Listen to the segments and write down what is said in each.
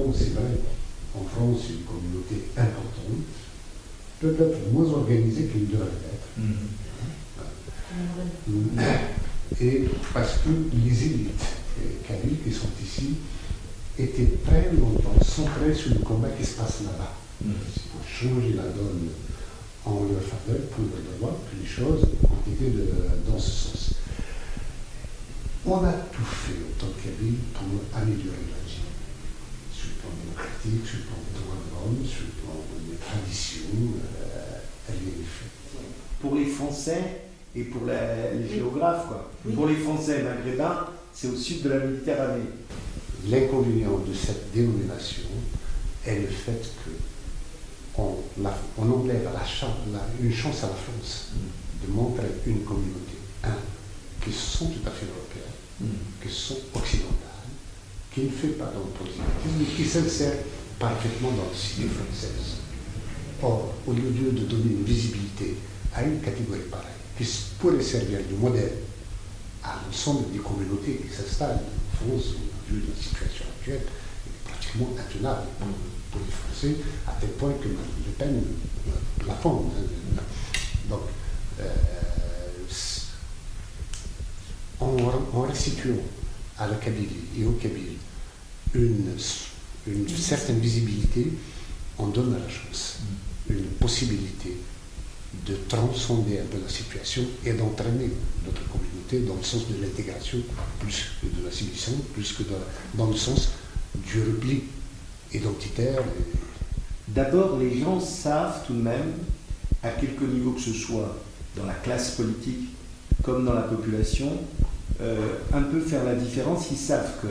non, c'est vrai. En France, c'est une communauté importante, peut-être moins organisée qu'il devrait être. Et parce que les élites kabyles qui sont ici étaient très longtemps centrées sur le combat qui se passe là-bas. Ils ont changé la donne en leur faveur pour leur droit, que les choses ont été dans ce sens. On a tout fait en tant que Kabyle pour améliorer l'Algérie, sur le plan démocratique, sur le plan des droits de l'homme, sur le plan des traditions, elle est faite. Pour les Français et pour les géographes, quoi. Oui. Pour les Français maghrébins, c'est au sud de la Méditerranée. L'inconvénient de cette dénomination est le fait qu'on enlève une chance à la France de montrer une communauté, qui sont tout à fait européennes, qui sont occidentales, qui ne fait pas dans le prosélytisme, mais qui s'insèrent parfaitement dans la cité française. Or, au lieu de donner une visibilité à une catégorie pareille, qui pourrait servir de modèle à l'ensemble des communautés qui s'installent en France, on a vu la situation actuelle, est pratiquement intenable pour les Français, à tel point que Le Pen la fonde. Donc, en restituant à la Kabylie et au Kabyle une certaine visibilité, on donne à la chance une possibilité de transcender un peu la situation et d'entraîner notre communauté dans le sens de l'intégration, plus que de l'assimilation, plus que dans le sens du repli identitaire. D'abord, les gens savent tout de même, à quelque niveau que ce soit, dans la classe politique comme dans la population, un peu faire la différence. Ils savent que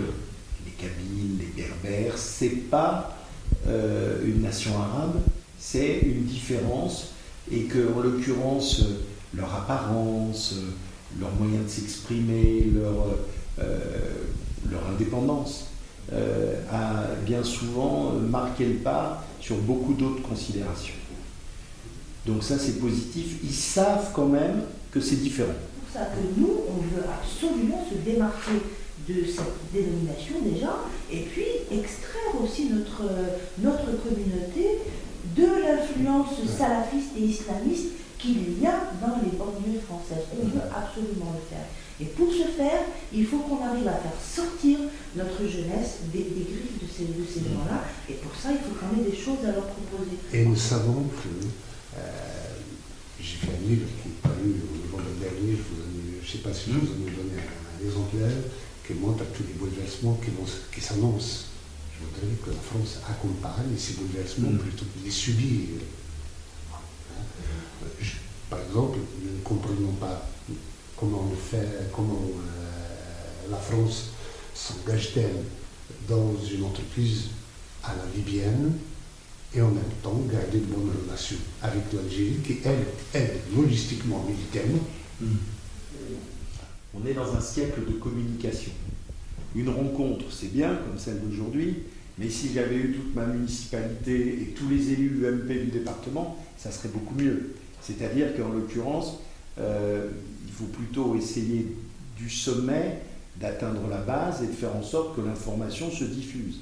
les Kabyles, les Berbères, c'est pas une nation arabe, c'est une différence, et que, en l'occurrence, leur apparence, leurs moyens de s'exprimer, leur indépendance a bien souvent marqué le pas sur beaucoup d'autres considérations. Donc ça, c'est positif. Ils savent quand même que c'est différent. C'est pour ça que nous, on veut absolument se démarquer de cette dénomination déjà, et puis extraire aussi notre communauté de l'influence salafiste et islamiste qu'il y a dans les banlieues françaises. On veut absolument le faire. Et pour ce faire, il faut qu'on arrive à faire sortir notre jeunesse des griffes de ces gens-là. Et pour ça, il faut qu'on ait des choses à leur proposer. Et nous savons que j'ai fait un livre qui est paru au niveau de dernier, je ne sais pas si je vous en ai donné un exemplaire, qui montre tous les bouleversements qui s'annoncent. Je voudrais que la France accompagne ces bouleversements plutôt que de les subir. Par exemple, nous ne comprenons pas comment la France s'engage-t-elle dans une entreprise à la libyenne et en même temps garder de bonnes relations avec l'Algérie qui, elle, aide logistiquement, militairement. On est dans un siècle de communication. Une rencontre, c'est bien, comme celle d'aujourd'hui, mais si j'avais eu toute ma municipalité et tous les élus UMP du département, ça serait beaucoup mieux. C'est-à-dire qu'en l'occurrence, il faut plutôt essayer du sommet d'atteindre la base et de faire en sorte que l'information se diffuse.